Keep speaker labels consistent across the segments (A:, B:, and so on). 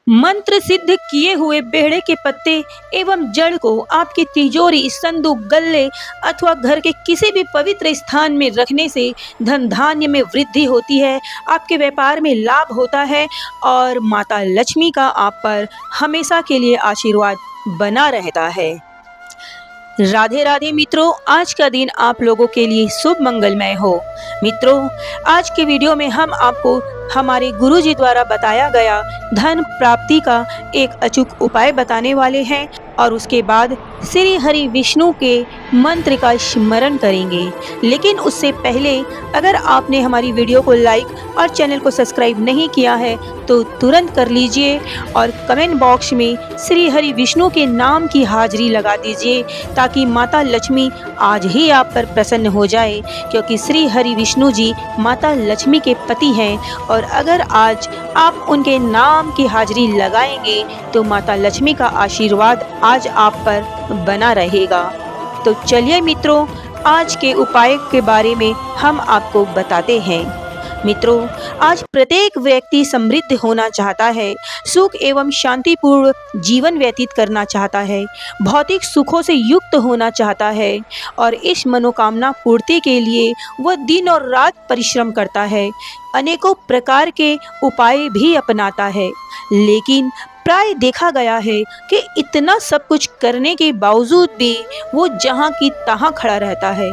A: मंत्र सिद्ध किए हुए बेहड़े के पत्ते एवं जड़ को आपकी तिजोरी, संदूक, गल्ले अथवा घर के किसी भी पवित्र स्थान में रखने से धन धान्य में वृद्धि होती है, आपके व्यापार में लाभ होता है और माता लक्ष्मी का आप पर हमेशा के लिए आशीर्वाद बना रहता है। राधे राधे मित्रों, आज का दिन आप लोगों के लिए शुभ मंगलमय हो। मित्रों, आज के वीडियो में हम आपको हमारे गुरुजी द्वारा बताया गया धन प्राप्ति का एक अचूक उपाय बताने वाले हैं और उसके बाद श्री हरि विष्णु के मंत्र का स्मरण करेंगे। लेकिन उससे पहले अगर आपने हमारी वीडियो को लाइक और चैनल को सब्सक्राइब नहीं किया है तो तुरंत कर लीजिए और कमेंट बॉक्स में श्री हरि विष्णु के नाम की हाजिरी लगा दीजिए ताकि माता लक्ष्मी आज ही आप पर प्रसन्न हो जाए, क्योंकि श्री हरि विष्णु जी माता लक्ष्मी के पति हैं और अगर आज आप उनके नाम की हाजिरी लगाएंगे तो माता लक्ष्मी का आशीर्वाद आज आप पर बना रहेगा। तो चलिए मित्रों, आज के उपाय के बारे में हम आपको बताते हैं। मित्रों, आज प्रत्येक व्यक्ति समृद्ध होना चाहता है, सुख एवं शांतिपूर्ण जीवन व्यतीत करना चाहता है, भौतिक सुखों से युक्त होना चाहता है और इस मनोकामना पूर्ति के लिए वह दिन और रात परिश्रम करता है, अनेकों प्रकार के उपाय भी अपनाता है। लेकिन प्राय देखा गया है कि इतना सब कुछ करने के बावजूद भी वो जहाँ की तहाँ खड़ा रहता है।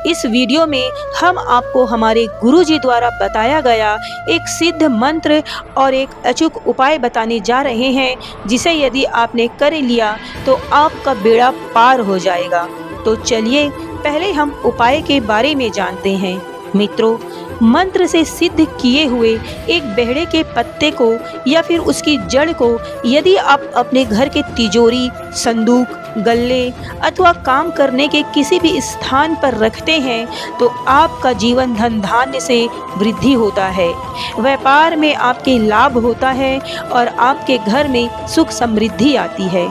A: इस वीडियो में हम आपको हमारे गुरुजी द्वारा बताया गया एक सिद्ध मंत्र और एक अचूक उपाय बताने जा रहे हैं, जिसे यदि आपने कर लिया तो आपका बेड़ा पार हो जाएगा। तो चलिए पहले हम उपाय के बारे में जानते हैं। मित्रों, मंत्र से सिद्ध किए हुए एक बेहड़े के पत्ते को या फिर उसकी जड़ को यदि आप अपने घर के तिजोरी, संदूक, गल्ले अथवा काम करने के किसी भी स्थान पर रखते हैं तो आपका जीवन धन धान्य से वृद्धि होता है, व्यापार में आपके लाभ होता है और आपके घर में सुख समृद्धि आती है।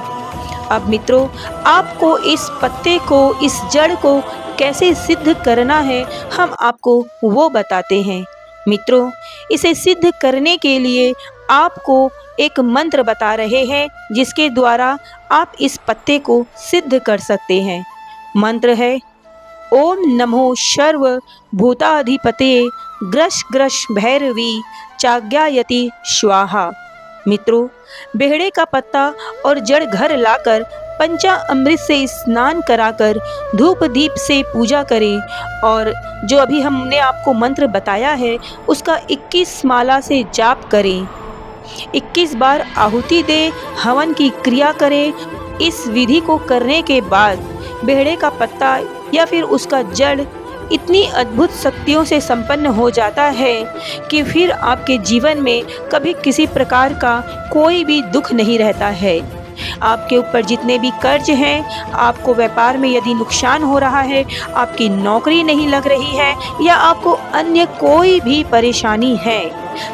A: अब मित्रों, आपको इस पत्ते को, इस जड़ को कैसे सिद्ध करना है हम आपको वो बताते हैं। मित्रों, इसे सिद्ध करने के लिए आपको एक मंत्र बता रहे हैं जिसके द्वारा आप इस पत्ते को सिद्ध कर सकते हैं। मंत्र है ओम नमो सर्व भूताधिपते ग्रश ग्रश भैरवी चाज्ञायति स्वाहा। मित्रों, बेहड़े का पत्ता और जड़ घर लाकर पंचामृत से स्नान कराकर धूप दीप से पूजा करें और जो अभी हमने आपको मंत्र बताया है उसका 21 माला से जाप करें, 21 बार आहुति दे, हवन की क्रिया करें। इस विधि को करने के बाद बेहड़े का पत्ता या फिर उसका जड़ इतनी अद्भुत शक्तियों से संपन्न हो जाता है कि फिर आपके जीवन में कभी किसी प्रकार का कोई भी दुख नहीं रहता है। आपके ऊपर जितने भी कर्ज हैं, आपको व्यापार में यदि नुकसान हो रहा है, आपकी नौकरी नहीं लग रही है या आपको अन्य कोई भी परेशानी है,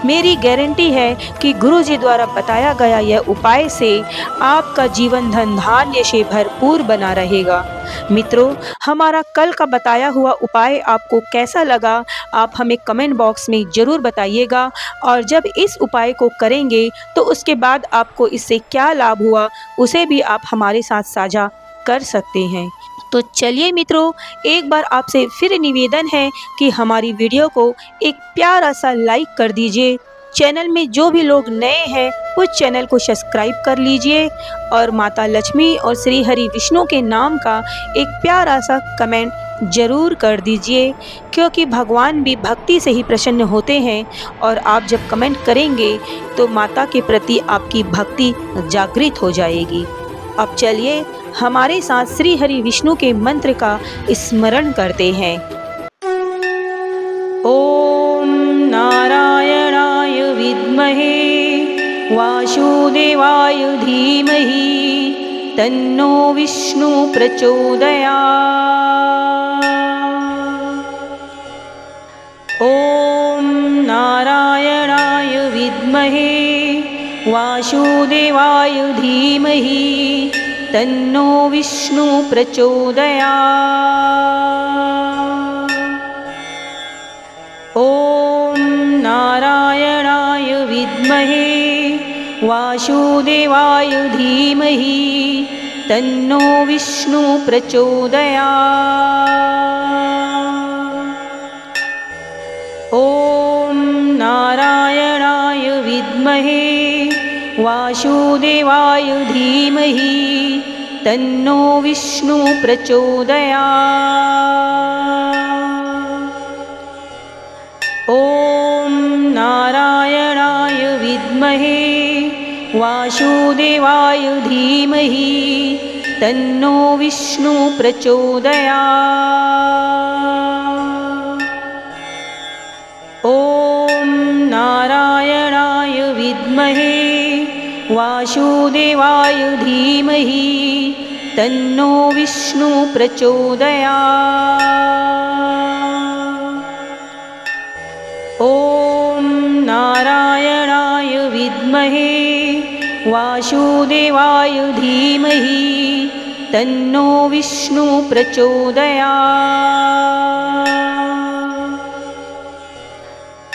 A: मेरी गारंटी है कि गुरुजी द्वारा बताया गया यह उपाय से आपका जीवन धन धान्य से भरपूर बना रहेगा। मित्रों, हमारा कल का बताया हुआ उपाय आपको कैसा लगा आप हमें कमेंट बॉक्स में ज़रूर बताइएगा और जब इस उपाय को करेंगे तो उसके बाद आपको इससे क्या लाभ हुआ उसे भी आप हमारे साथ साझा कर सकते हैं। तो चलिए मित्रों, एक बार आपसे फिर निवेदन है कि हमारी वीडियो को एक प्यारा सा लाइक कर दीजिए। चैनल में जो भी लोग नए हैं वो चैनल को सब्सक्राइब कर लीजिए और माता लक्ष्मी और श्री हरि विष्णु के नाम का एक प्यारा सा कमेंट ज़रूर कर दीजिए, क्योंकि भगवान भी भक्ति से ही प्रसन्न होते हैं और आप जब कमेंट करेंगे तो माता के प्रति आपकी भक्ति जागृत हो जाएगी। अब चलिए हमारे साथ श्री हरि विष्णु के मंत्र का स्मरण करते हैं। ओम नारायणाय विद्महे वासुदेवाय धीमहि तन्नो विष्णु प्रचोदयात्। ओम नारायणाय विद्महे वासुदेवाय धीमहि तन्नो विष्णु प्रचोदयात्। ओम नारायणाय विद्महे वासुदेवाय धीमहि तन्नो विष्णु प्रचोदयात्। ॐ नारायणाय विद्महे वासुदेवाय धीमहि तन्नो विष्णु प्रचोदयात्। ॐ नारायणाय विद्महे वासुदेवाय धीमहि तन्नो विष्णु प्रचोदयात्। ॐ नारायणाय विद्महे वासुदेवाय धीमहि तन्नो विष्णु प्रचोदयात्। ॐ नारायणाय विद्महे वासुदेवाय धीमहि तन्नो विष्णु प्रचोदयात्।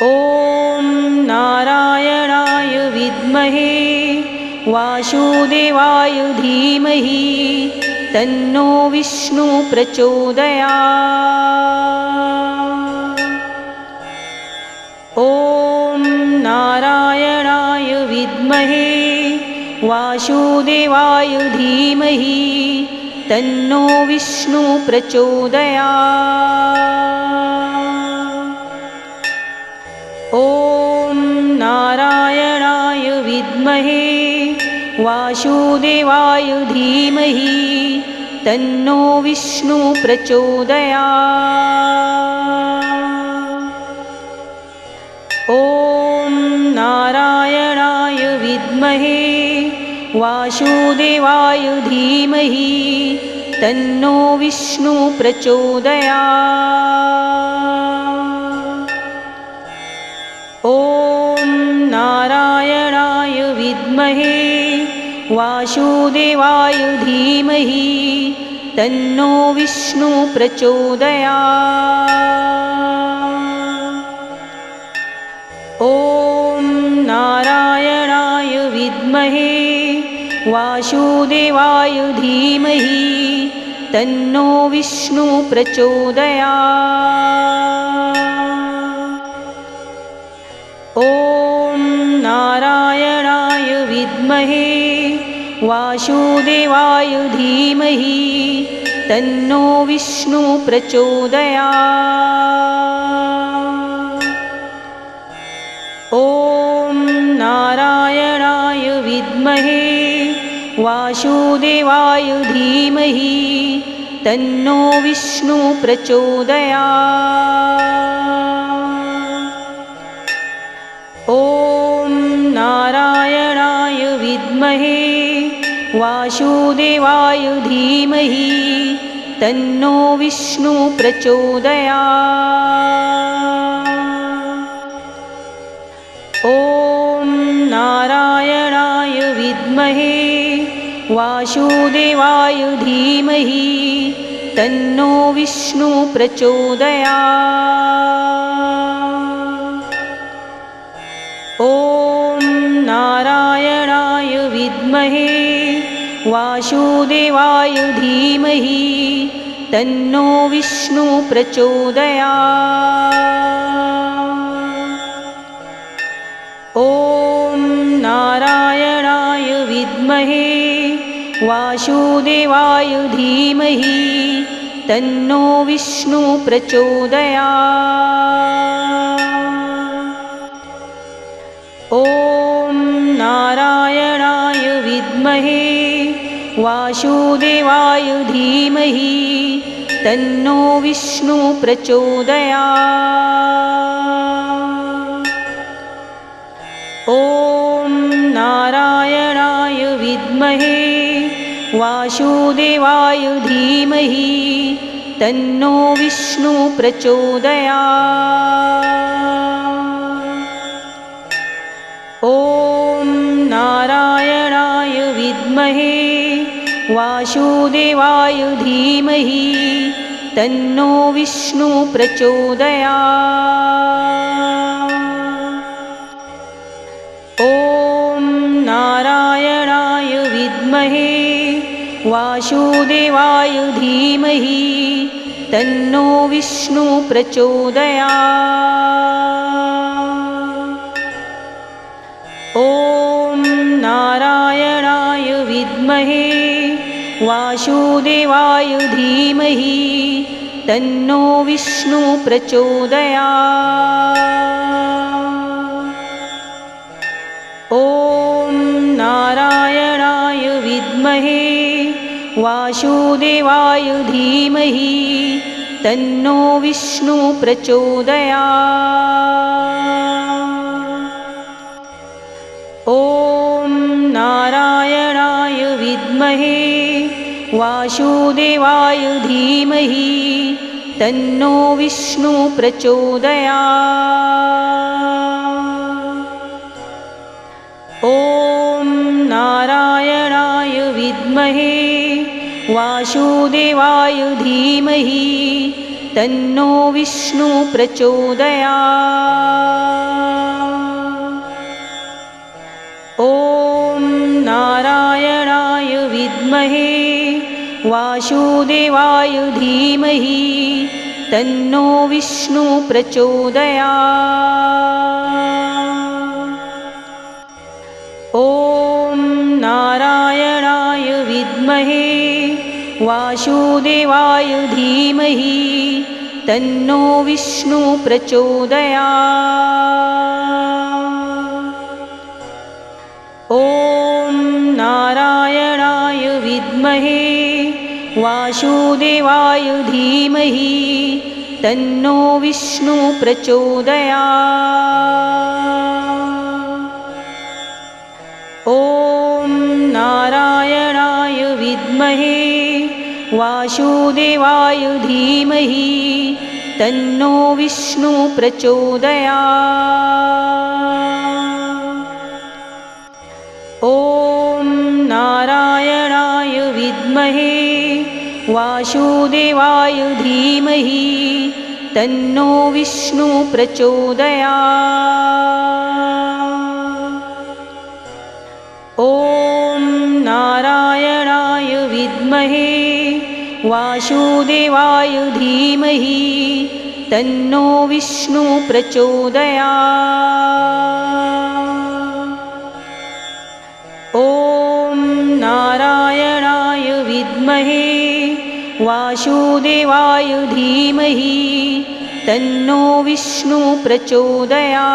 A: ॐ नारायणाय विद्महे वासुदेवाय धीमहि तन्नो विष्णु प्रचोदयात्। ॐ नारायणाय विद्महे वासुदेवाय धीमहि तन्नो विष्णु प्रचोदयात्। ॐ नारायणाय विद्महे वासुदेवाय धीमहि तन्नो विष्णु प्रचोदयात्। ॐ नारायणाय विद्महे वासुदेवाय धीमहि तन्नो विष्णु प्रचोदयात्। ॐ नारायणाय विद्महे वासुदेवाय धीमहि तन्नो विष्णु प्रचोदयात्। ॐ नारायणाय विद्महे वासुदेवाय धीमहि तन्नो विष्णु प्रचोदयात्। ॐ नारायणाय विद्महे वासुदेवाय धीमहि तन्नो विष्णु प्रचोदयात्। ॐ नारायणाय विद्महे वासुदेवाय धीमहि तन्नो विष्णु प्रचोदयात्। ॐ नारायणाय विद्महे वासुदेवाय धीमहि तन्नो विष्णु प्रचोदयात्। ॐ नारायणाय विद्महे वासुदेवाय धीमहि तन्नो विष्णु प्रचोदयात्। ॐ नारायणाय विद्महे वासुदेवाय धीमहि तन्नो विष्णु प्रचोदयात्। ॐ नारायणाय विद्महे वासुदेवाय धीमहि तन्नो विष्णु प्रचोदयात्। ॐ नारायणाय विद्महे वासुदेवाय धीमहि तन्नो विष्णु प्रचोदयात्। ॐ नारायणाय विद्महे वासुदेवाय धीमहि तन्नो विष्णु प्रचोदयात्। ॐ नारायणाय विद्महे वासुदेवाय धीमहि तन्नो विष्णु प्रचोदयात्। ॐ विद्महे वासुदेवाय धीमहि तन्नो विष्णु प्रचोदयात्। ॐ नारायणाय विद्महे वासुदेवाय धीमहि तन्नो विष्णु प्रचोदयात्। ॐ नारायणाय विद्महे वासुदेवाय धीमहि तन्नो विष्णु प्रचोदयात्। ॐ नारायणाय विद्महे वासुदेवाय धीमहि तन्नो विष्णु प्रचोदयात्। ॐ नारायणाय विद्महे वासुदेवाय धीमहि तन्नो विष्णु प्रचोदयात्। ॐ नारायणाय विद्महे वासुदेवाय धीमहि तन्नो विष्णु प्रचोदयात्। ॐ नारायणाय विद्महे वासुदेवाय धीमहि तन्नो विष्णु प्रचोदयात्। ॐ नारायणाय विद्महे वासुदेवाय धीमहि तन्नो विष्णु प्रचोदयात्। ॐ नारायणाय विद्महे वासुदेवाय धीमहि तन्नो विष्णु प्रचोदयात्। ॐ नारायणाय विद्महे वासुदेवाय धीमहि तन्नो विष्णु प्रचोदयात्। ॐ नारायणाय विद्महे वासुदेवाय धीमहि तन्नो विष्णु प्रचोदयात्। ॐ नारायणाय विद्महे वासुदेवाय धीमहि तन्नो विष्णु प्रचोदयात्।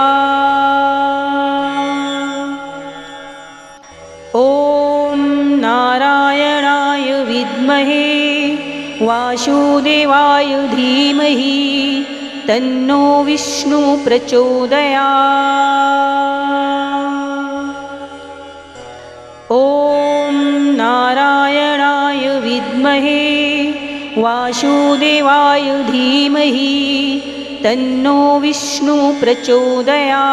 A: ॐ नारायणाय विद्महे वासुदेवाय धीमहि तन्नो विष्णु प्रचोदयात्। ॐ नारायणाय विद्महे वासुदेवाय धीमहि तन्नो विष्णु प्रचोदयात्।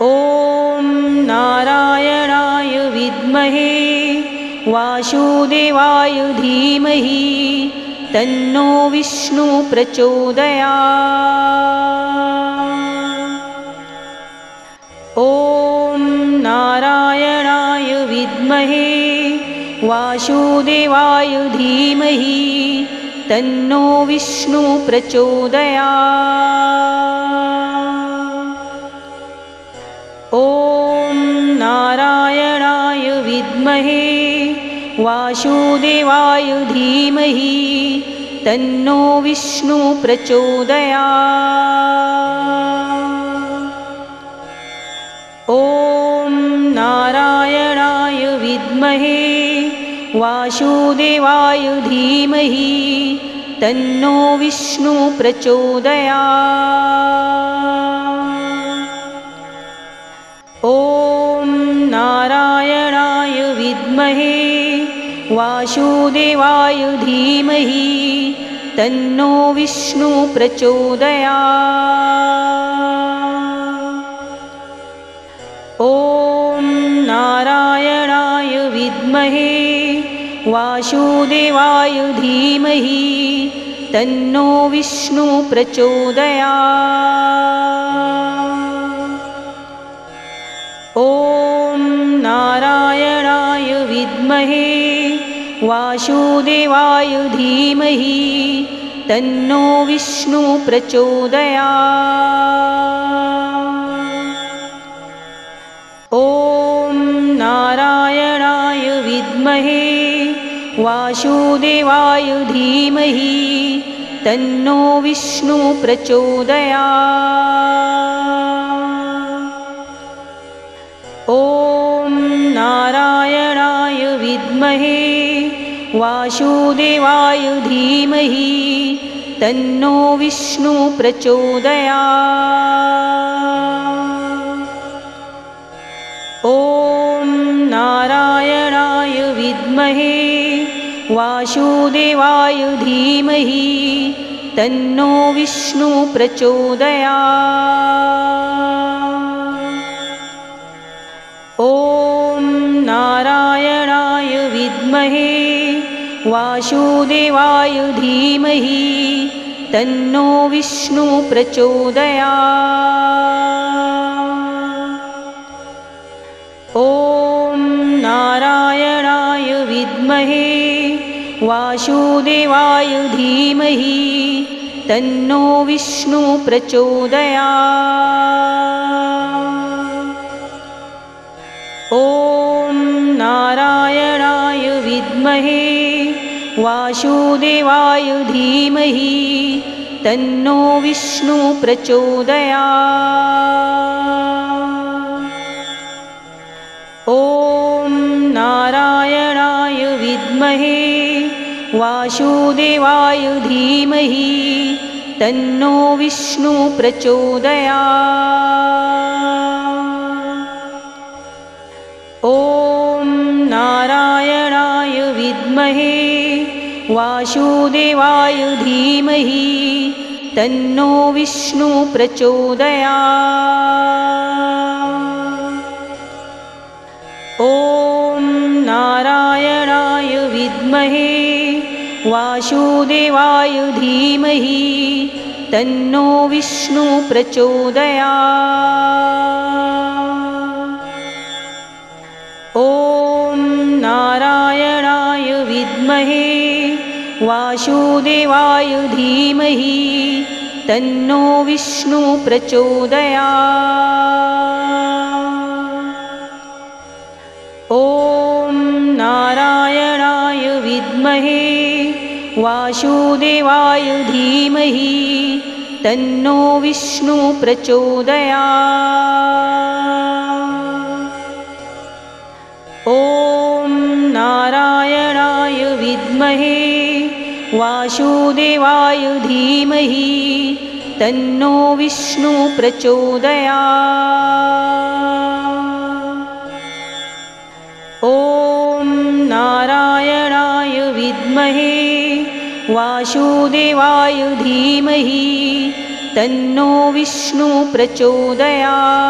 A: ॐ नारायणाय विद्महे वासुदेवाय धीमहि तन्नो विष्णु प्रचोदयात्। ॐ नारायणाय विद्महे वासुदेवाय धीमहि तन्नो विष्णु प्रचोदयात्। ॐ नारायणाय विद्महे वासुदेवाय धीमहि तन्नो विष्णु प्रचोदयात्। ॐ नारायणाय विद्महे वासुदेवाय धीमहि तन्नो विष्णु प्रचोदयात्। ॐ नारायणाय विद्महे वासुदेवाय धीमहि तन्नो विष्णु प्रचोदयात्। ॐ नारायणाय विद्महे वासुदेवाय धीमहि तन्नो विष्णु प्रचोदयात्। ॐ विद्महे वासुदेवाय धीमहि तन्नो विष्णु प्रचोदयात्। ॐ नारायणाय विद्महे वासुदेवाय धीमहि तन्नो विष्णु प्रचोदयात्। ॐ नारायणाय विद्महे वासुदेवाय धीमहि तन्नो विष्णु प्रचोदयात्। ॐ नारायणाय विद्महे वासुदेवाय धीमहि तन्नो विष्णु प्रचोदयात्। ॐ नारायणाय विद्महे वासुदेवाय धीमहि तन्नो विष्णु प्रचोदयात्। ॐ नारायणाय विद्महे वासुदेवाय धीमहि तन्नो विष्णु प्रचोदयात्। ॐ नारायणाय विद्महे वासुदेवाय धीमहि तन्नो विष्णु प्रचोदयात्। ॐ नारायणाय विद्महे वासुदेवाय धीमहि तन्नो विष्णु प्रचोदयात्। ॐ नारायणाय विद्महे वासुदेवाय धीमहि तन्नो विष्णु प्रचोदयात्। ॐ नारायणाय विद्महे वासुदेवाय धीमहि तन्नो विष्णु प्रचोदयात्। ॐ नारायणाय विद्महे वासुदेवाय धीमहि तन्नो विष्णु प्रचोदयात्। ॐ नारायणाय विद्महे वासुदेवाय धीमहि तन्नो विष्णु प्रचोदयात्। ॐ नारायणाय विद्महे वासुदेवाय धीमहि तन्नो विष्णु प्रचोदयात्। ॐ नारायणाय विद्महे वासुदेवाय धीमहि तन्नो विष्णु प्रचोदयात्।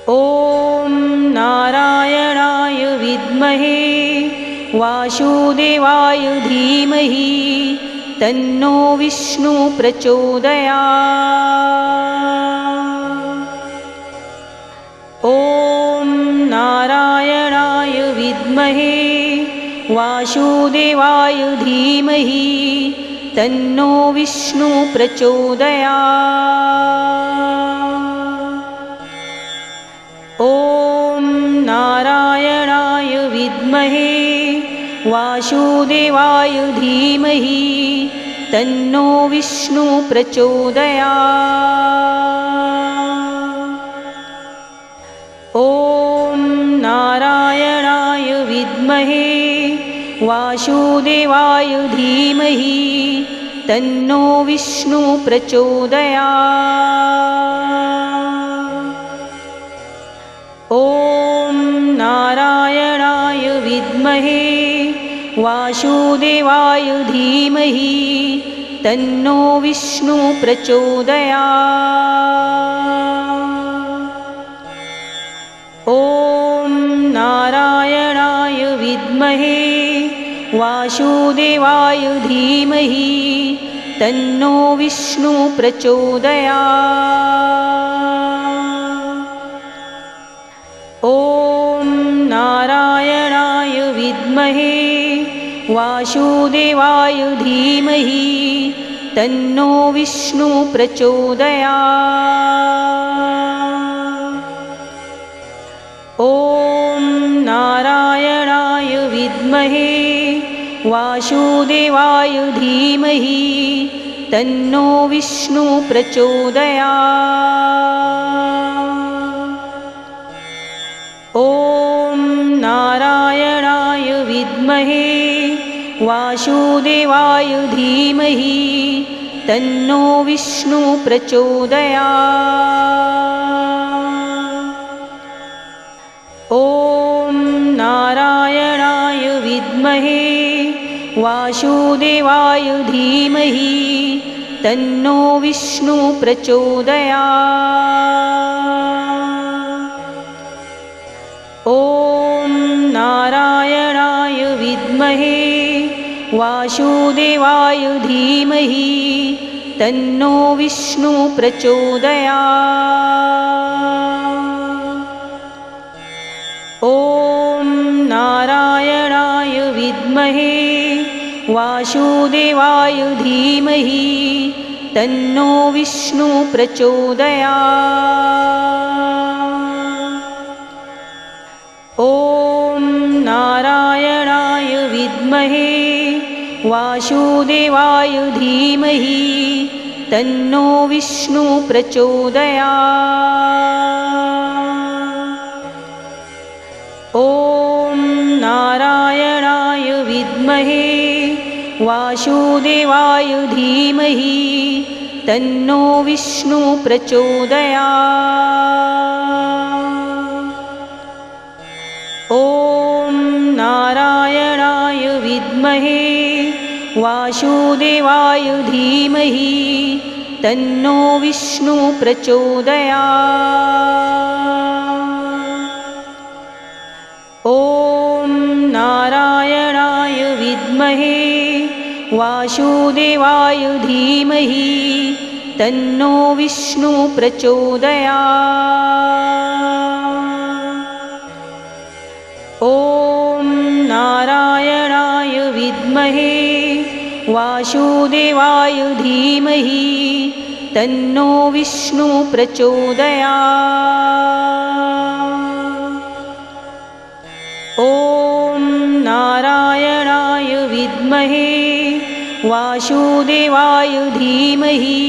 A: ॐ नारायणाय विद्महे वासुदेवाय धीमहि तन्नो विष्णु प्रचोदयात्। ॐ नारायणाय विद्महे वासुदेवाय धीमहि तन्नो विष्णु प्रचोदयात्। ॐ नारायणाय विद्महे वासुदेवाय धीमहि तन्नो विष्णु प्रचोदयात्। ॐ नारायणाय विद्महे वासुदेवाय धीमहि तन्नो विष्णु प्रचोदयात्। ॐ नारायणाय विद्महे वासुदेवाय धीमहि तन्नो विष्णु प्रचोदयात्। ॐ नारायणाय विद्महे वासुदेवाय धीमहि तन्नो विष्णु प्रचोदयात्। ॐ वासुदेवाय धीमहि तन्नो विष्णु प्रचोदयात्। ॐ नारायणाय विद्महे वासुदेवाय धीमहि तन्नो विष्णु प्रचोदयात्। ॐ नारायणाय विद्महे वासुदेवाय धीमहि तन्नो विष्णु प्रचोदयात्। ॐ नारायणाय विद्महे वासुदेवाय धीमहि तन्नो विष्णु प्रचोदयात्। ॐ नारायणाय विद्महे वासुदेवाय धीमहि तन्नो विष्णु प्रचोदयात्। ॐ नारायणाय विद्महे वासुदेवाय धीमहि तन्नो विष्णु प्रचोदयात्। ॐ नारायणाय विद्महे वासुदेवाय धीमहि तन्नो विष्णु प्रचोदयात्। ॐ नारायणाय विद्महे वासुदेवाय धीमहि तन्नो विष्णु प्रचोदयात्। ॐ नारायणाय विद्महे वासुदेवाय धीमहि तन्नो विष्णु प्रचोदयात्। ॐ नारायणाय विद्महे वासुदेवाय धीमहि तन्नो विष्णु प्रचोदयात्। ॐ नारायणाय विद्महे वासुदेवाय धीमहि तन्नो विष्णु प्रचोदयात्। ॐ नारायणाय विद्महे वासुदेवाय धीमहि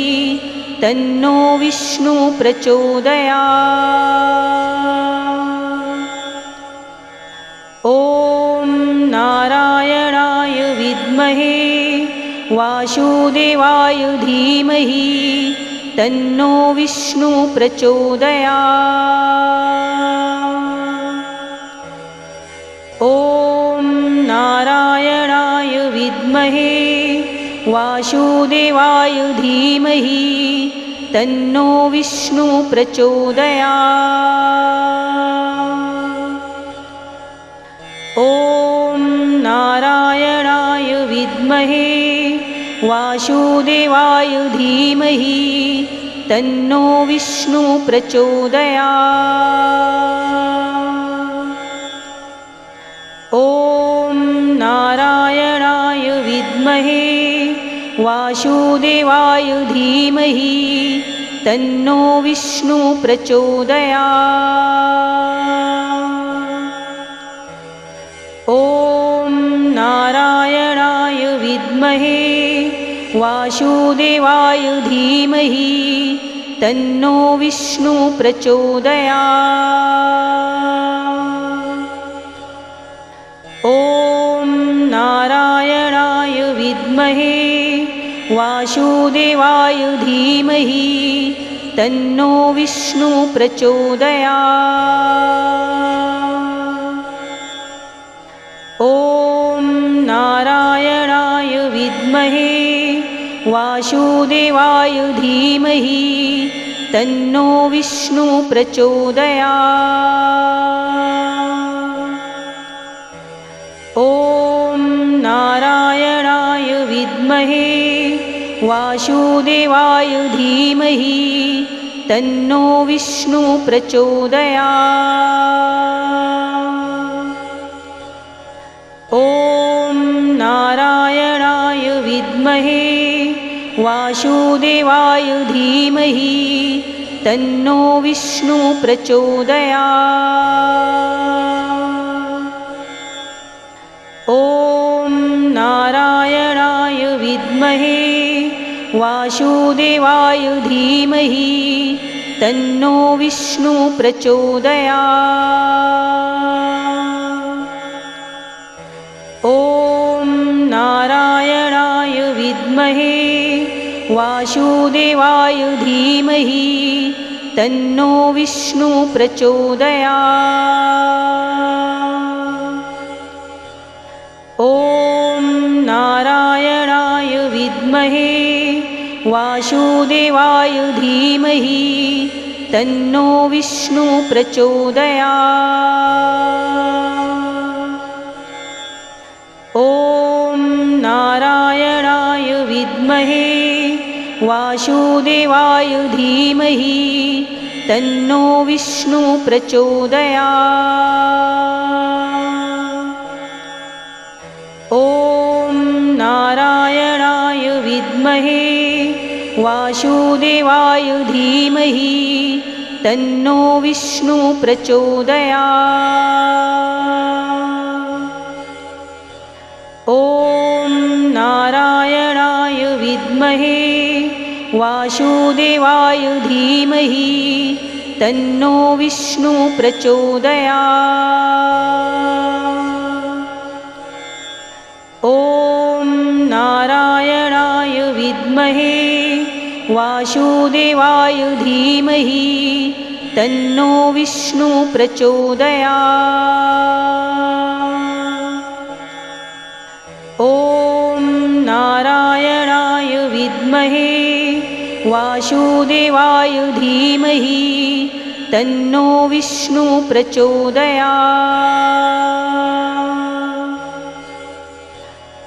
A: तन्नो विष्णु प्रचोदयात्। ॐ नारायणाय विद्महे वासुदेवाय धीमहि तन्नो विष्णु प्रचोदयात्। ॐ नारायणाय विद्महे वासुदेवाय धीमहि तन्नो विष्णु प्रचोदयात्। ॐ नारायणाय विद्महे वासुदेवाय धीमहि तन्नो विष्णु प्रचोदयात्। ॐ नारायणाय विद्महे वासुदेवाय धीमहि तन्नो विष्णु प्रचोदयात्। ॐ नारायणाय विद्महे वासुदेवाय धीमहि तन्नो विष्णु प्रचोदयात्। ॐ नारायणाय विद्महे वासुदेवाय धीमहि तन्नो विष्णु प्रचोदयात्। ॐ नारायणाय विद्महे वासुदेवाय धीमहि तन्नो विष्णु प्रचोदयात्। ॐ नारायणाय विद्महे वासुदेवाय धीमहि तन्नो विष्णु प्रचोदयात्। ॐ विद्महे वासुदेवाय धीमहि तन्नो विष्णु प्रचोदयात्। ॐ नारायणाय विद्महे वासुदेवाय धीमहि तन्नो विष्णु प्रचोदयात्। ॐ नारायणाय विद्महे वासुदेवाय धीमहि तन्नो विष्णु प्रचोदयात्। ॐ नारायणाय विद्महे वासुदेवाय धीमहि तन्नो विष्णु प्रचोदयात्। ॐ नारायणाय विद्महे वासुदेवाय धीमहि तन्नो विष्णु प्रचोदयात्। ॐ नारायणाय विद्महे वासुदेवाय धीमहि तन्नो विष्णु प्रचोदयात्। ॐ नारायणाय विद्महे वासुदेवाय धीमहि तन्नो विष्णु प्रचोदयात्। ॐ नारायणाय विद्महे वासुदेवाय धीमहि तन्नो विष्णु प्रचोदयात्। ॐ नारायणाय विद्महे वासुदेवाय धीमहि तन्नो विष्णु प्रचोदयात्।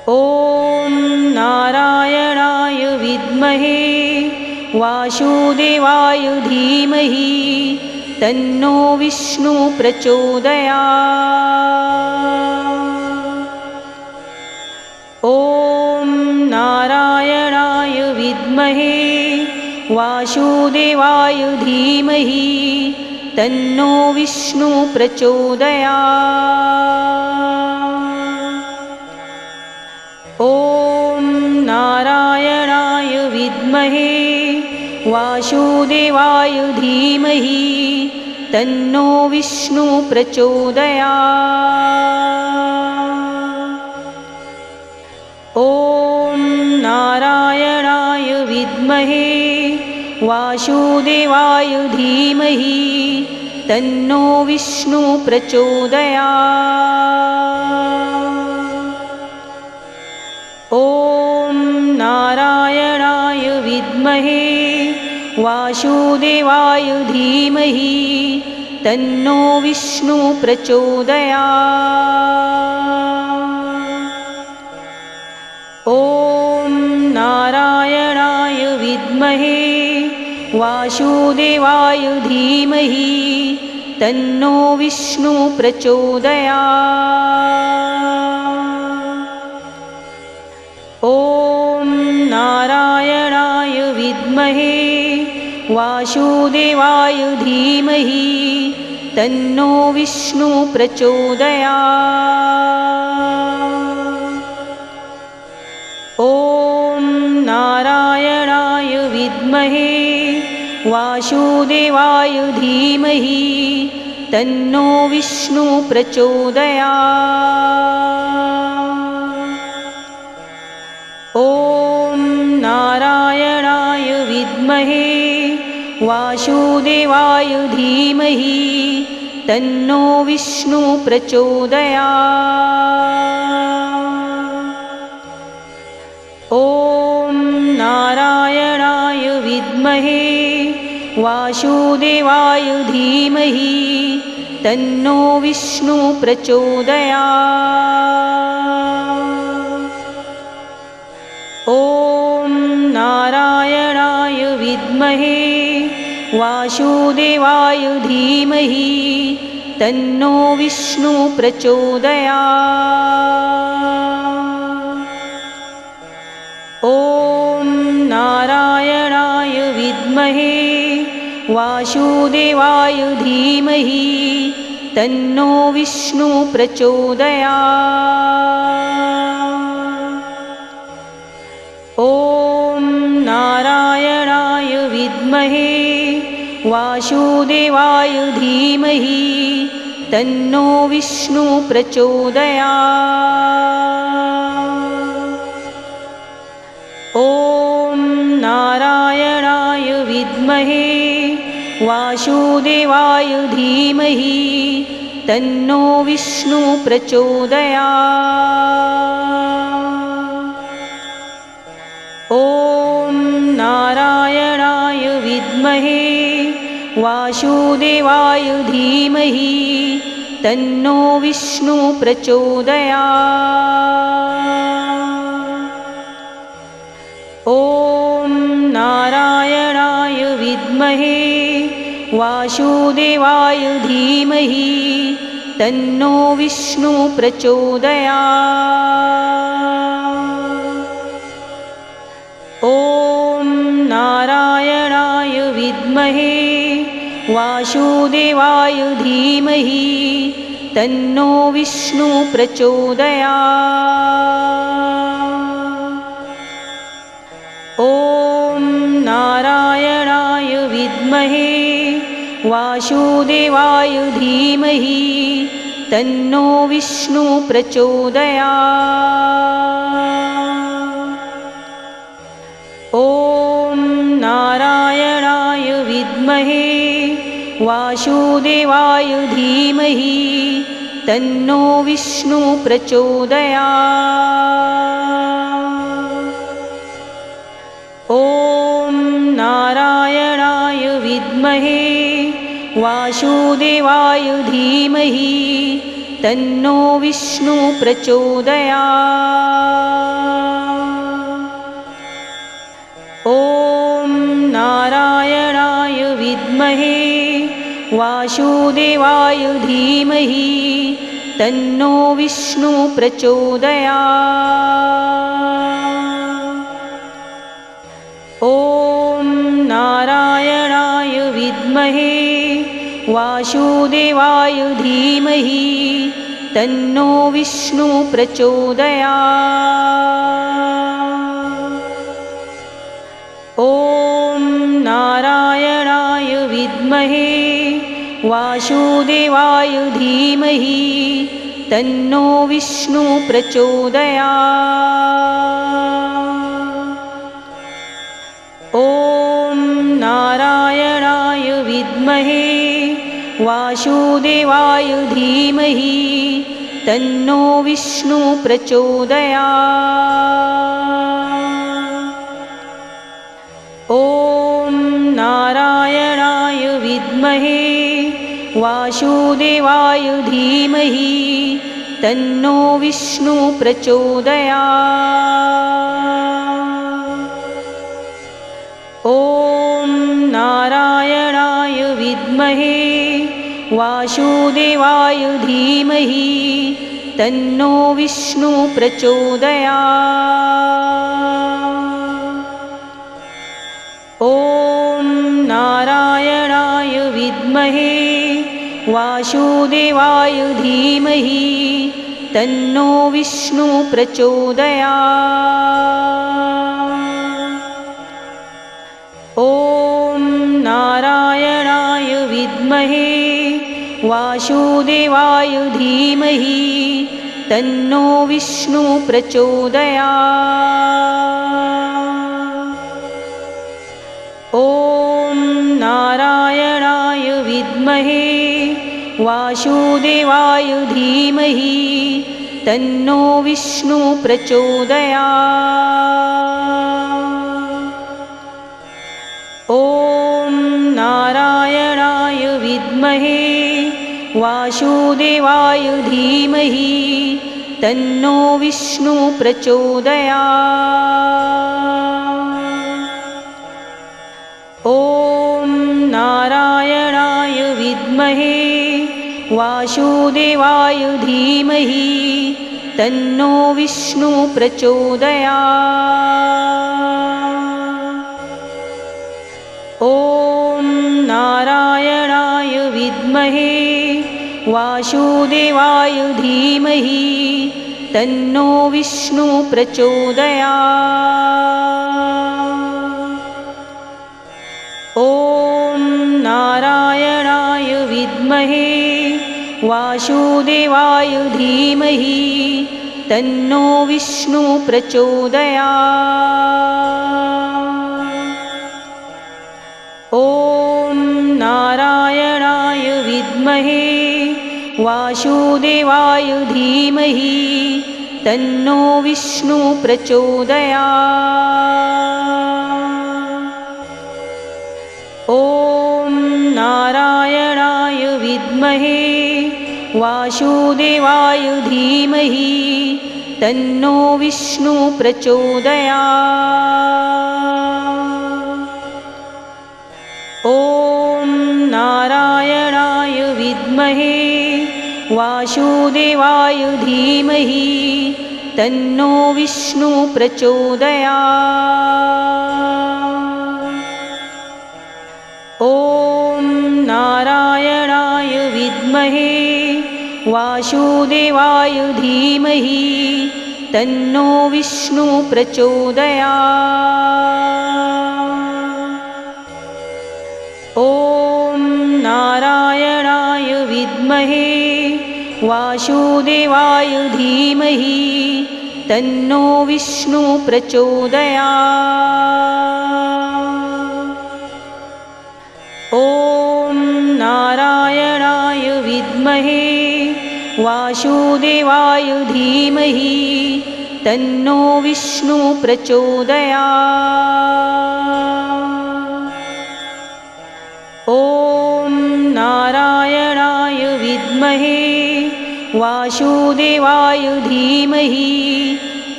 A: ॐ नारायणाय विद्महे वासुदेवाय धीमहि तन्नो विष्णु प्रचोदयात्। ॐ नारायणाय विद्महे वासुदेवाय धीमहि तन्नो विष्णु प्रचोदयात्। ॐ नारायणाय विद्महे वासुदेवाय धीमहि तन्नो विष्णु प्रचोदयात्। ॐ नारायणाय विद्महे वासुदेवाय धीमहि तन्नो विष्णु प्रचोदयात्। ॐ नारायणाय विद्महे वासुदेवाय धीमहि तन्नो विष्णु प्रचोदयात्। ॐ नारायणाय विद्महे वासुदेवाय धीमहि तन्नो विष्णु प्रचोदयात्। ॐ नारायणाय विद्महे वासुदेवाय धीमहि तन्नो विष्णु प्रचोदयात्। ॐ नारायणाय विद्महे वासुदेवाय धीमहि तन्नो विष्णु प्रचोदयात्। ॐ नारायणाय विद्महे वासुदेवाय धीमहि तन्नो विष्णु प्रचोदयात्। ॐ नारायणाय विद्महे वासुदेवाय धीमहि तन्नो विष्णु प्रचोदयात्। ॐ नारायणाय विद्महे वासुदेवाय धीमहि तन्नो विष्णु प्रचोदयात्। ॐ नारायणाय विद्महे वासुदेवाय धीमहि तन्नो विष्णु प्रचोदयात्। ॐ नारायणाय विद्महे वासुदेवाय धीमहि तन्नो विष्णु प्रचोदयात्। ॐ नारायणाय विद्महे वासुदेवाय धीमहि तन्नो विष्णु प्रचोदयात्। ॐ नारायणाय विद्महे वासुदेवाय धीमहि तन्नो विष्णु प्रचोदयात्। ॐ नारायणाय विद्महे वासुदेवाय धीमहि तन्नो विष्णु प्रचोदयात्। ॐ नारायणाय विद्महे वासुदेवाय धीमहि तन्नो विष्णु प्रचोदयात्। ॐ नारायणाय विद्महे वासुदेवाय धीमहि तन्नो विष्णु प्रचोदयात्। ॐ नारायणाय विद्महे वासुदेवाय धीमहि तन्नो विष्णु प्रचोदयात्। ॐ नारायणाय विद्महे वासुदेवाय धीमहि तन्नो विष्णु प्रचोदयात्। ॐ नारायणाय विद्महे वासुदेवाय धीमहि तन्नो विष्णु प्रचोदयात्। ॐ नारायणाय विद्महे वासुदेवाय धीमहि तन्नो विष्णु प्रचोदयात्। ॐ नारायणाय विद्महे वासुदेवाय धीमहि तन्नो विष्णु प्रचोदयात्। ॐ नारायणाय विद्महे वासुदेवाय धीमहि तन्नो विष्णु प्रचोदयात्। ॐ नारायणाय विद्महे वासुदेवाय धीमहि तन्नो विष्णु प्रचोदयात्। ॐ नारायणाय विद्महे वासुदेवाय धीमहि तन्नो विष्णु प्रचोदयात्। ॐ नारायणाय विद्महे वासुदेवाय धीमहि तन्नो विष्णु प्रचोदयात्। ॐ नारायणाय विद्महे वासुदेवाय धीमहि तन्नो विष्णु प्रचोदयात्। ॐ नारायणाय विद्महे वासुदेवाय धीमहि तन्नो विष्णु प्रचोदयात्। ॐ नारायणाय विद्महे वासुदेवाय धीमहि तन्नो विष्णु प्रचोदयात्। ॐ नारायणाय विद्महे वासुदेवाय धीमहि तन्नो विष्णु प्रचोदयात्। ॐ नारायणाय विद्महे वासुदेवाय धीमहि तन्नो विष्णु प्रचोदयात्। ॐ नारायणाय विद्महे वासुदेवाय धीमहि तन्नो विष्णु प्रचोदयात्। ॐ नारायणाय विद्महे वासुदेवाय धीमहि तन्नो विष्णु प्रचोदयात्। ॐ नारायणाय विद्महे वासुदेवाय धीमहि तन्नो विष्णु प्रचोदयात्। ॐ नारायणाय विद्महे वासुदेवाय धीमहि तन्नो विष्णु प्रचोदयात्। ॐ नारायणाय विद्महे वासुदेवाय धीमहि तन्नो विष्णु प्रचोदयात्। ॐ नारायणाय विद्महे वासुदेवाय धीमहि तन्नो विष्णु प्रचोदयात्। ॐ नारायणाय विद्महे वासुदेवाय धीमहि तन्नो विष्णु प्रचोदयात्। ॐ नारायणाय विद्महे वासुदेवाय धीमहि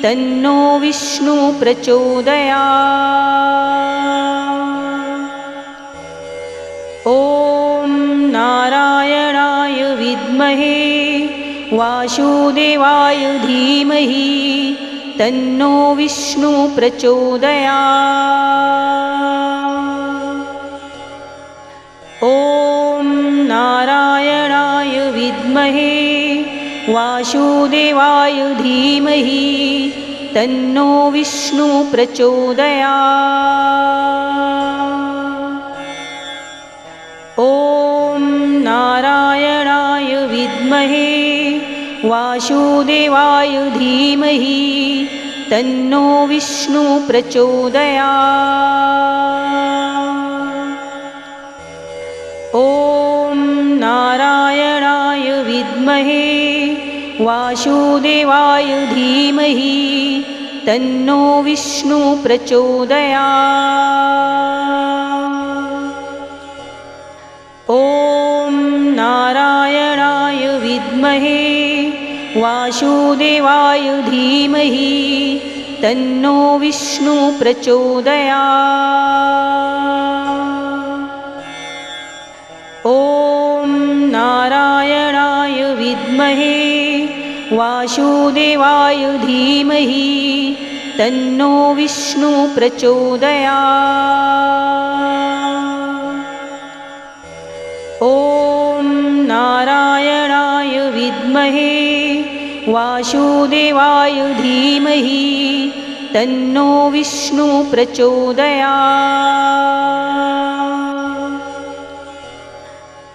A: तन्नो विष्णु प्रचोदयात्। ॐ नारायणाय विद्महे वासुदेवाय धीमहि तन्नो विष्णु प्रचोदयात्। ॐ नारायणाय विद्महे वासुदेवाय धीमहि तन्नो विष्णु प्रचोदयात्। ॐ नारायणाय विद्महे वासुदेवाय धीमहि तन्नो विष्णु प्रचोदयात्। ॐ नारायणाय विद्महे वासुदेवाय धीमहि तन्नो विष्णु प्रचोदयात्। ॐ नारायणाय विद्महे वासुदेवाय धीमहि तन्नो विष्णु प्रचोदयात्। ॐ नारायणाय विद्महे वासुदेवाय धीमहि तन्नो विष्णु प्रचोदयात्। ॐ नारायणाय विद्महे वासुदेवाय धीमहि तन्नो विष्णु प्रचोदयात्।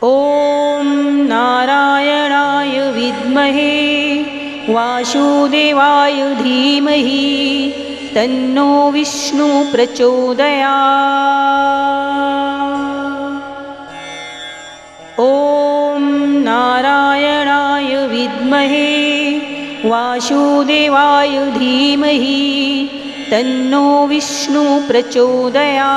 A: ॐ नारायणाय विद्महे वासुदेवाय धीमहि तन्नो विष्णु प्रचोदयात्। ॐ नारायणाय विद्महे वासुदेवाय धीमहि तन्नो विष्णु प्रचोदयात्।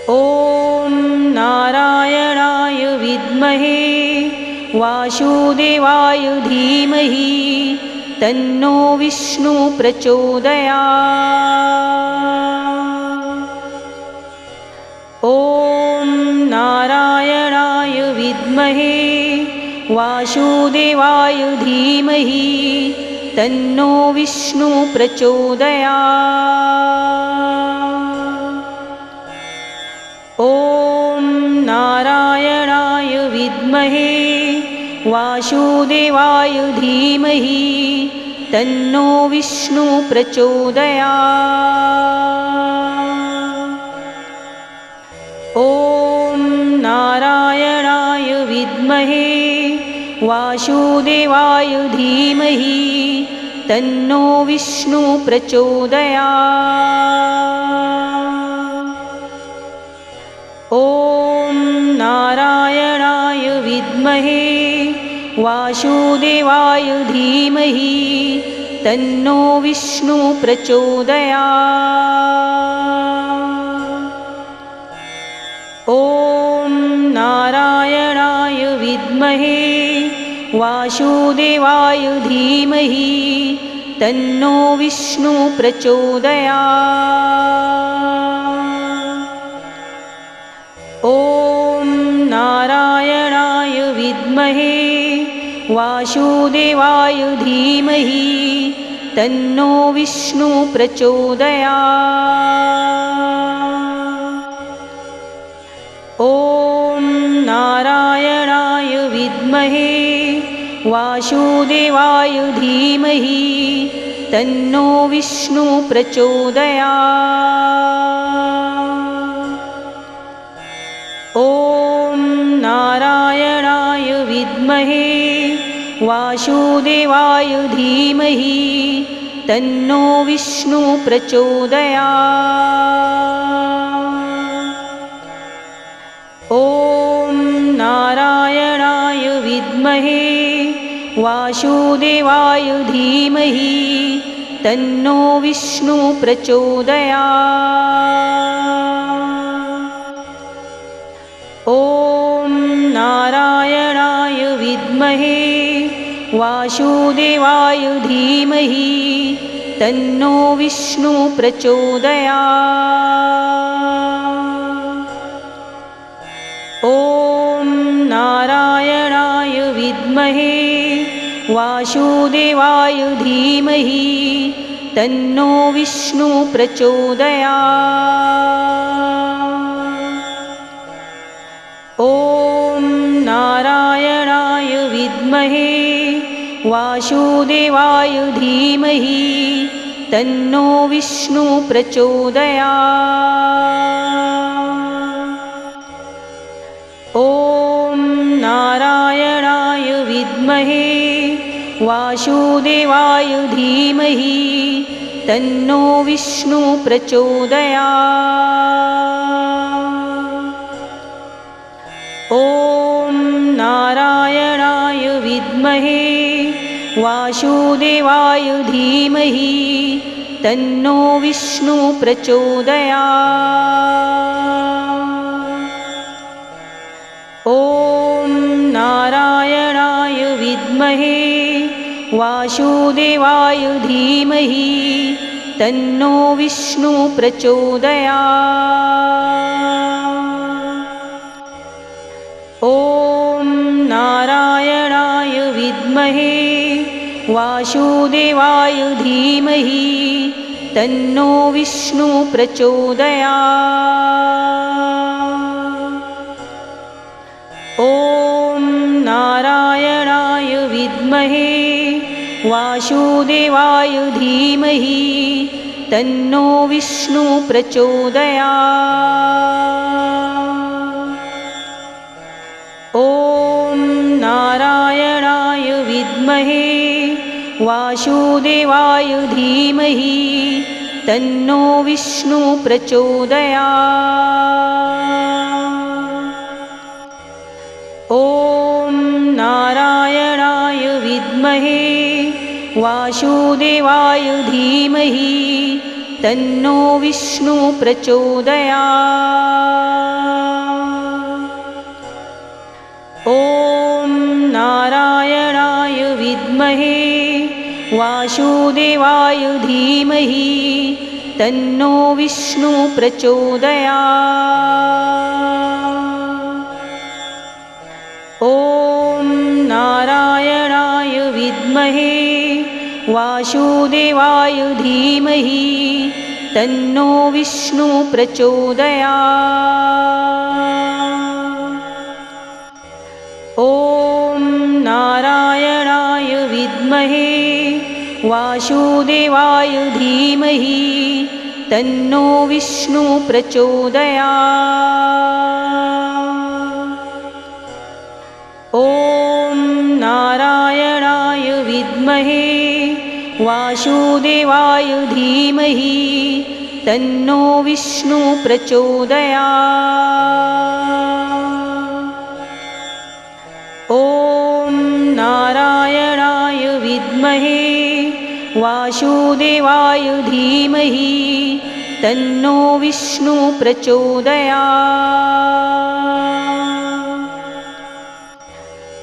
A: ॐ नारायणाय विद्महे वासुदेवाय धीमहि तन्नो विष्णु प्रचोदयात्। ॐ नारायणाय विद्महे वासुदेवाय धीमहि तन्नो विष्णु प्रचोदयात्। विद्महे वासुदेवाय धीमहि तन्नो विष्णु प्रचोदयात्। ॐ नारायणाय विद्महे वासुदेवाय धीमहि तन्नो विष्णु प्रचोदयात्। ॐ नारायणाय विद्महे वासुदेवाय धीमहि तन्नो विष्णु प्रचोदयात्। ॐ नारायणाय विद्महे वासुदेवाय धीमहि तन्नो विष्णु प्रचोदयात्। ॐ नारायणाय विद्महे वासुदेवाय धीमहि तन्नो विष्णु प्रचोदयात्। ॐ नारायणाय विद्महे वासुदेवाय धीमहि तन्नो विष्णु प्रचोदयात्। ॐ नारायणाय विद्महे वासुदेवाय धीमहि तन्नो विष्णु प्रचोदयात्। ॐ नारायणाय विद्महे वासुदेवाय धीमहि तन्नो विष्णु प्रचोदयात्। ॐ नारायणाय विद्महे वासुदेवाय धीमहि तन्नो विष्णु प्रचोदयात्। ॐ नारायणाय विद्महे वासुदेवाय धीमहि तन्नो विष्णु प्रचोदयात्। ॐ नारायणाय विद्महे वासुदेवाय धीमहि तन्नो विष्णु प्रचोदयात्। ॐ नारायणाय विद्महे वासुदेवाय धीमहि तन्नो विष्णु प्रचोदयात्। ॐ नारायणाय विद्महे वासुदेवाय धीमहि तन्नो विष्णु प्रचोदयात्। ॐ नारायणाय विद्महे वासुदेवाय धीमहि तन्नो विष्णु प्रचोदयात्। ॐ नारायणाय विद्महे वासुदेवाय धीमहि तन्नो विष्णु प्रचोदयात्। ॐ नारायणाय विद्महे वासुदेवाय धीमहि तन्नो विष्णु प्रचोदयात्। ॐ नारायणाय विद्महे वासुदेवाय धीमहि तन्नो विष्णु प्रचोदयात्। ॐ नारायणाय विद्महे वासुदेवाय धीमहि तन्नो विष्णु प्रचोदयात्। ॐ नारायणाय विद्महे वासुदेवाय धीमहि तन्नो विष्णु प्रचोदयात्। ॐ नारायणाय विद्महे वासुदेवाय धीमहि तन्नो विष्णु प्रचोदयात्। ॐ विद्महे वासुदेवाय धीमहि तन्नो विष्णु प्रचोदयात्। ॐ नारायणाय विद्महे वासुदेवाय धीमहि तन्नो विष्णु प्रचोदयात्। ॐ नारायणाय विद्महे वासुदेवाय धीमहि तन्नो विष्णु प्रचोदयात्।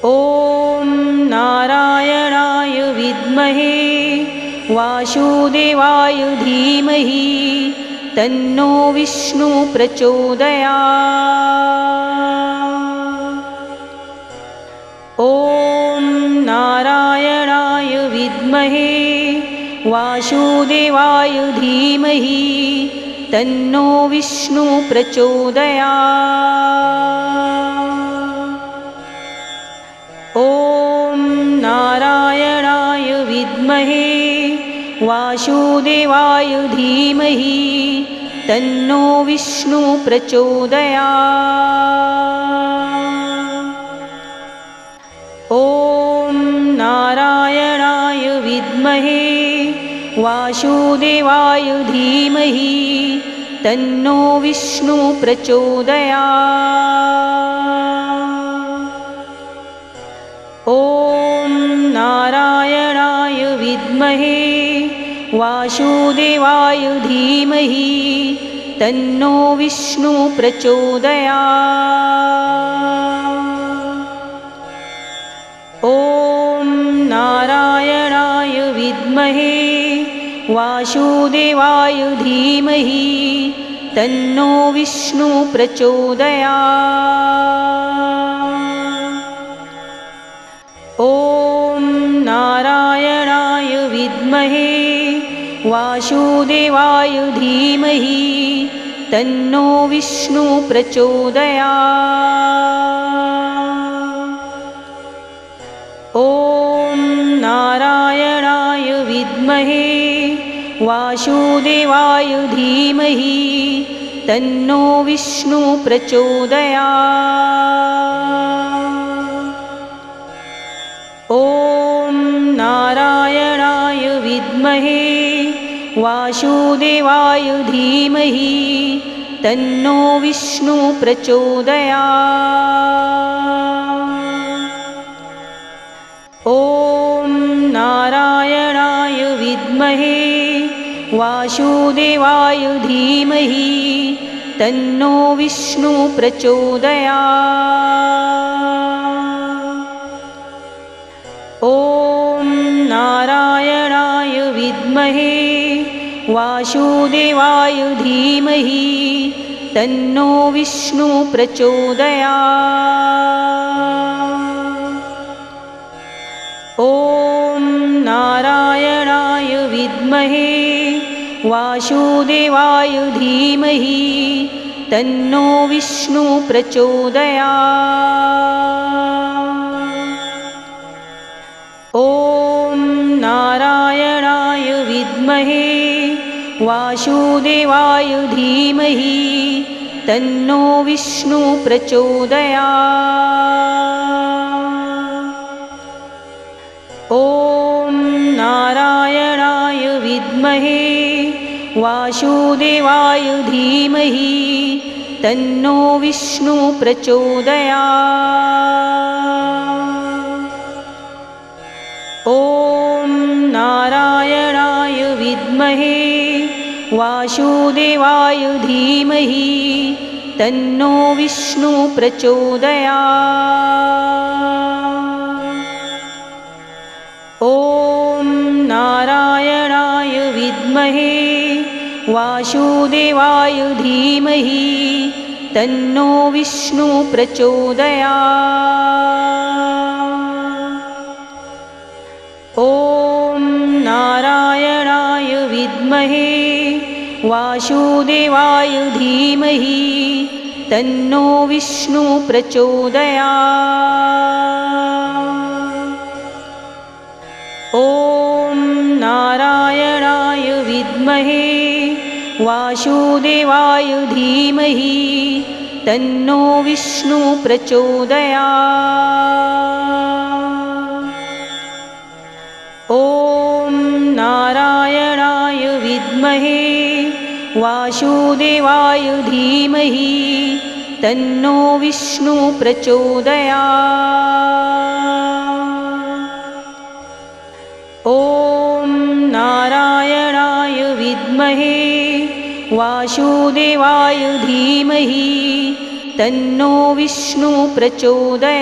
A: ॐ नारायणाय विद्महे वासुदेवाय धीमहि तन्नो विष्णु प्रचोदयात्। ॐ नारायणाय विद्महे वासुदेवाय धीमहि तन्नो विष्णु प्रचोदयात्। ॐ नारायणाय विद्महे वासुदेवाय धीमहि तन्नो विष्णु प्रचोदयात्। ॐ नारायणाय विद्महे वासुदेवाय धीमहि तन्नो विष्णु प्रचोदयात्। ॐ नारायणाय विद्महे वासुदेवाय धीमहि तन्नो विष्णु प्रचोदयात्। ॐ नारायणाय विद्महे वासुदेवाय धीमहि तन्नो विष्णु प्रचोदयात्। ॐ नारायणाय विद्महे वासुदेवाय धीमहि तन्नो विष्णु प्रचोदयात्। ॐ नारायणाय विद्महे वासुदेवाय धीमहि तन्नो विष्णु प्रचोदयात्। ॐ नारायणाय विद्महे वासुदेवाय धीमहि तन्नो विष्णु प्रचोदयात्। ॐ नारायणाय विद्महे वासुदेवाय धीमहि तन्नो विष्णु प्रचोदयात्। ॐ नारायणाय विद्महे वासुदेवाय धीमहि तन्नो विष्णु प्रचोदयात्। ॐ नारायणाय विद्महे वासुदेवाय धीमहि तन्नो विष्णु प्रचोदयात्। ॐ नारायणाय विद्महे वासुदेवाय धीमहि तन्नो विष्णु प्रचोदयात्। ॐ नारायणाय विद्महे वासुदेवाय धीमहि तन्नो विष्णु प्रचोदयात्। ॐ नारायणाय विद्महे वासुदेवाय धीमहि तन्नो विष्णु प्रचोदयात्। ॐ नारायणाय विद्महे वासुदेवाय धीमहि तन्नो विष्णु प्रचोदयात्। ॐ नारायणाय विद्महे वासुदेवाय धीमहि तन्नो विष्णु प्रचोदयात्। ॐ विद्महे वासुदेवाय धीमहि तन्नो विष्णु प्रचोदयात्। ॐ नारायणाय विद्महे वासुदेवाय धीमहि तन्नो विष्णु प्रचोदयात्। ॐ नारायणाय विद्महे वासुदेवाय धीमहि तन्नो विष्णु प्रचोदयात्।